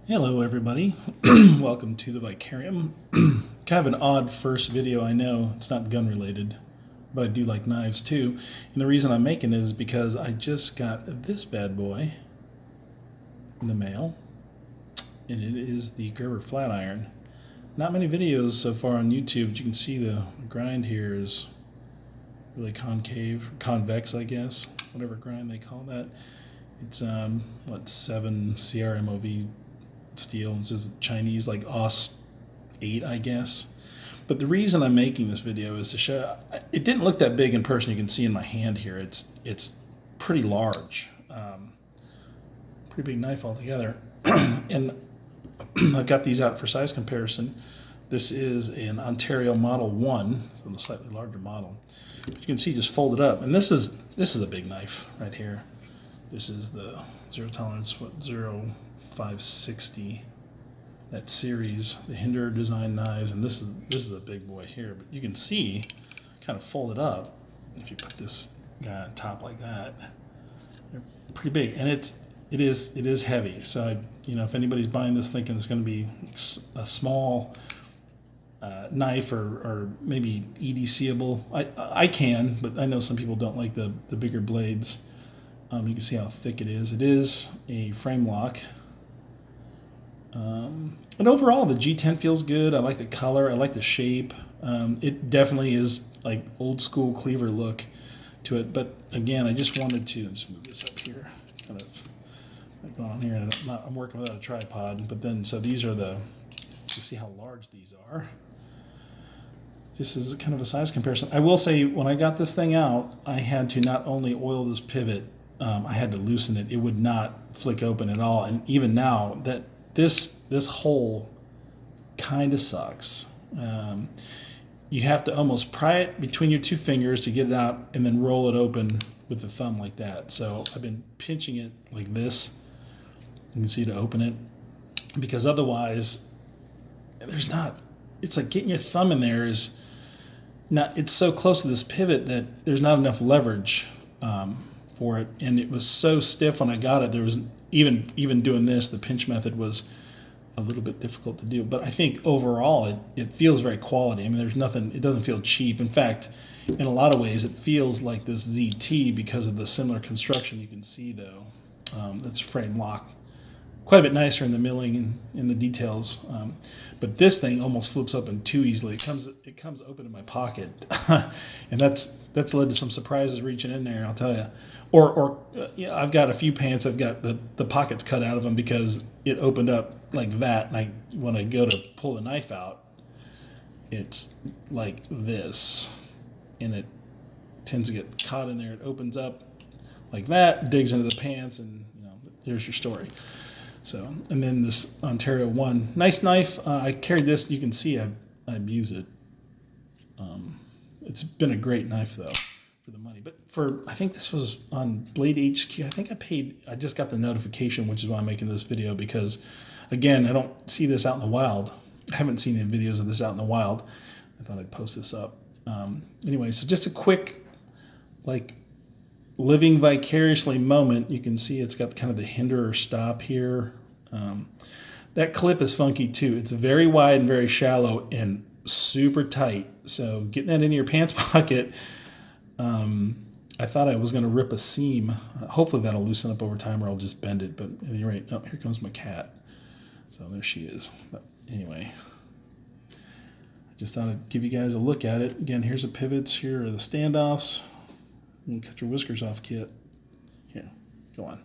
Hello everybody, welcome to the Vicarium. Kind of an odd first video, I know, it's not gun related, but I do like knives too. And the reason I'm making it is because I just got this bad boy in the mail, and it is the Gerber Flatiron. Not many videos so far on YouTube, but you can see the grind here is really concave, convex I guess, whatever grind they call that. It's 7 CRMOV steel. This is Chinese, like AUS 8, I guess. But the reason I'm making this video is to show it didn't look that big in person. You can see in my hand here, it's pretty large, pretty big knife altogether. And I've got these out for size comparison. This is an Ontario Model 1, so the slightly larger model. But you can see just folded up, and this is a big knife right here. This is the zero tolerance 0560, that series, the Hinder design knives, and this is a big boy here. But you can see, kind of folded up, if you put this guy on top like that, they're pretty big, and it is heavy. So if anybody's buying this thinking it's going to be a small knife or maybe EDCable, I can, but I know some people don't like the bigger blades. You can see how thick it is. It is a frame lock. And overall, the G10 feels good. I like the color. I like the shape. It definitely is like old school cleaver look to it. But again, I just wanted to just move this up here. Kind of like going on here. I'm working without a tripod. But then, so these are you see how large these are. This is kind of a size comparison. I will say, when I got this thing out, I had to not only oil this pivot, I had to loosen it. It would not flick open at all. And even now, that this hole kind of sucks. You have to almost pry it between your two fingers to get it out and then roll it open with the thumb like that. So I've been pinching it like this. You can see, to open it, because otherwise it's like getting your thumb in there is not, it's so close to this pivot that there's not enough leverage for it. And it was so stiff when I got it, there was even doing this, the pinch method was a little bit difficult to do. But I think overall it feels very quality. I mean, there's nothing, it doesn't feel cheap. In fact, in a lot of ways it feels like this ZT because of the similar construction. You can see though, that's frame lock, quite a bit nicer in the milling and in the details. But this thing almost flips open too easily. It comes open in my pocket, and that's led to some surprises reaching in there, I'll tell you. Or I've got a few pants, I've got the pockets cut out of them because it opened up like that. And when I go to pull the knife out, it's like this, and it tends to get caught in there. It opens up like that, digs into the pants, and there's your story. So, and then this Ontario 1, nice knife. I carried this. You can see I abuse it. It's been a great knife though, for the money. But I think this was on Blade HQ. I think I just got the notification, which is why I'm making this video, because again, I don't see this out in the wild. I haven't seen any videos of this out in the wild. I thought I'd post this up. Anyway, so just a quick, like, living vicariously moment. You can see it's got kind of the hinder or stop here. That clip is funky too. It's very wide and very shallow and super tight. So getting that into your pants pocket, I thought I was going to rip a seam. Hopefully that'll loosen up over time, or I'll just bend it. But at any rate, oh, here comes my cat. So there she is. But anyway, I just thought I'd give you guys a look at it. Again, here's the pivots. Here are the standoffs. You can cut your whiskers off, Kit. Here, go on.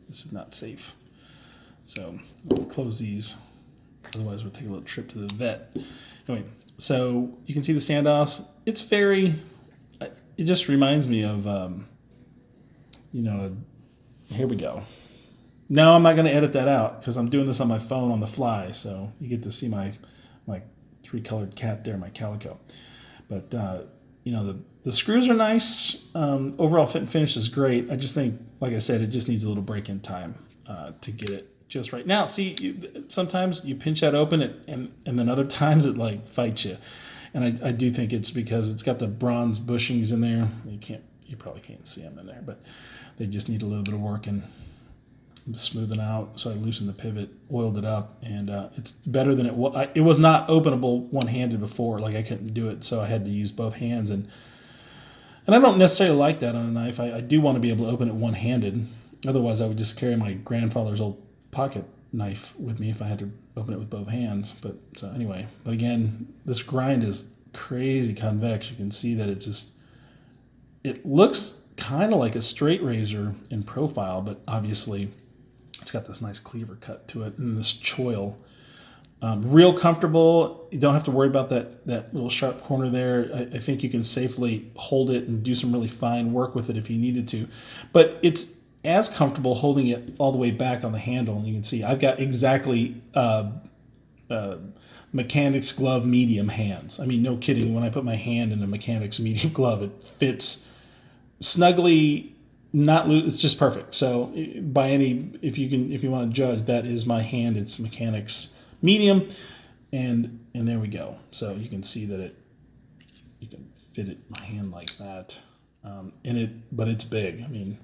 This is not safe. So I'll close these. Otherwise, we'll take a little trip to the vet. Anyway, so you can see the standoffs. It's very, it just reminds me of, here we go. Now I'm not going to edit that out because I'm doing this on my phone on the fly. So you get to see my 3-colored cat there, my calico. But, the screws are nice. Overall fit and finish is great. I just think, like I said, it just needs a little break in time to get it just right. Now, see, sometimes you pinch that open, and then other times it like fights you. And I do think it's because it's got the bronze bushings in there. You probably can't see them in there, but they just need a little bit of work. And smoothing out. So I loosened the pivot, oiled it up, and it's better than it was. It was not openable one-handed before. Like I couldn't do it, so I had to use both hands. And I don't necessarily like that on a knife. I do want to be able to open it one-handed. Otherwise, I would just carry my grandfather's old pocket knife with me if I had to open it with both hands. But anyway, but again, this grind is crazy convex. You can see that it looks kind of like a straight razor in profile, but obviously it's got this nice cleaver cut to it and this choil. Real comfortable. You don't have to worry about that little sharp corner there. I think you can safely hold it and do some really fine work with it if you needed to. But it's as comfortable holding it all the way back on the handle. And you can see I've got exactly mechanics glove medium hands. I mean, no kidding. When I put my hand in a mechanics medium glove, it fits snugly, not loose. It's just perfect. So if you want to judge, that is my hand. It's mechanics medium, and there we go. So you can see that you can fit it in my hand like that, but it's big. I mean,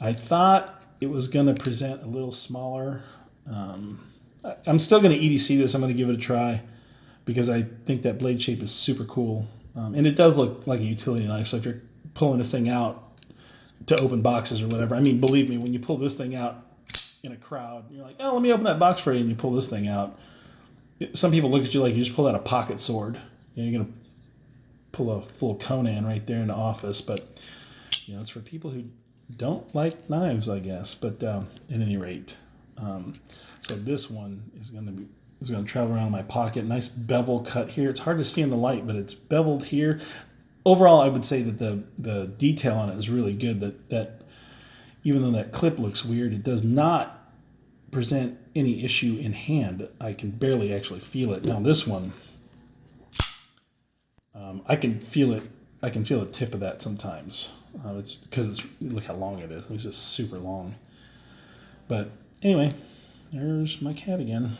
I thought it was going to present a little smaller. I'm still going to EDC this. I'm going to give it a try because I think that blade shape is super cool, and it does look like a utility knife. So if you're pulling this thing out to open boxes or whatever, I mean, believe me, when you pull this thing out in a crowd, you're like, oh, let me open that box for you, and you pull this thing out. Some people look at you like you just pulled out a pocket sword. You're going to pull a full Conan right there in the office, but it's for people who don't like knives, I guess. But at any rate, so this one is going to travel around in my pocket. Nice bevel cut here. It's hard to see in the light, but it's beveled here. Overall, I would say that the detail on it is really good. That even though that clip looks weird, it does not present any issue in hand. I can barely actually feel it. Now this one, I can feel it. I can feel the tip of that sometimes. It's because look how long it is. It's just super long. But anyway, there's my cat again.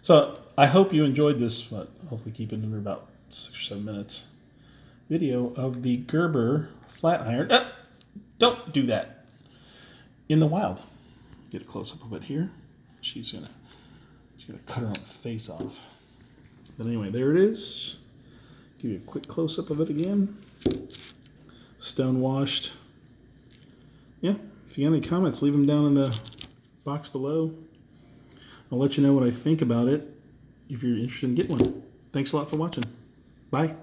So I hope you enjoyed this, but hopefully keep it under about 6 or 7 minutes. Video of the Gerber Flatiron. Don't do that in the wild. Get a close up of it here. She's gonna cut her own face off. But anyway, there it is. Give you a quick close up of it again. Stone washed. Yeah. If you got any comments, leave them down in the box below. I'll let you know what I think about it if you're interested in getting one. Thanks a lot for watching. Bye.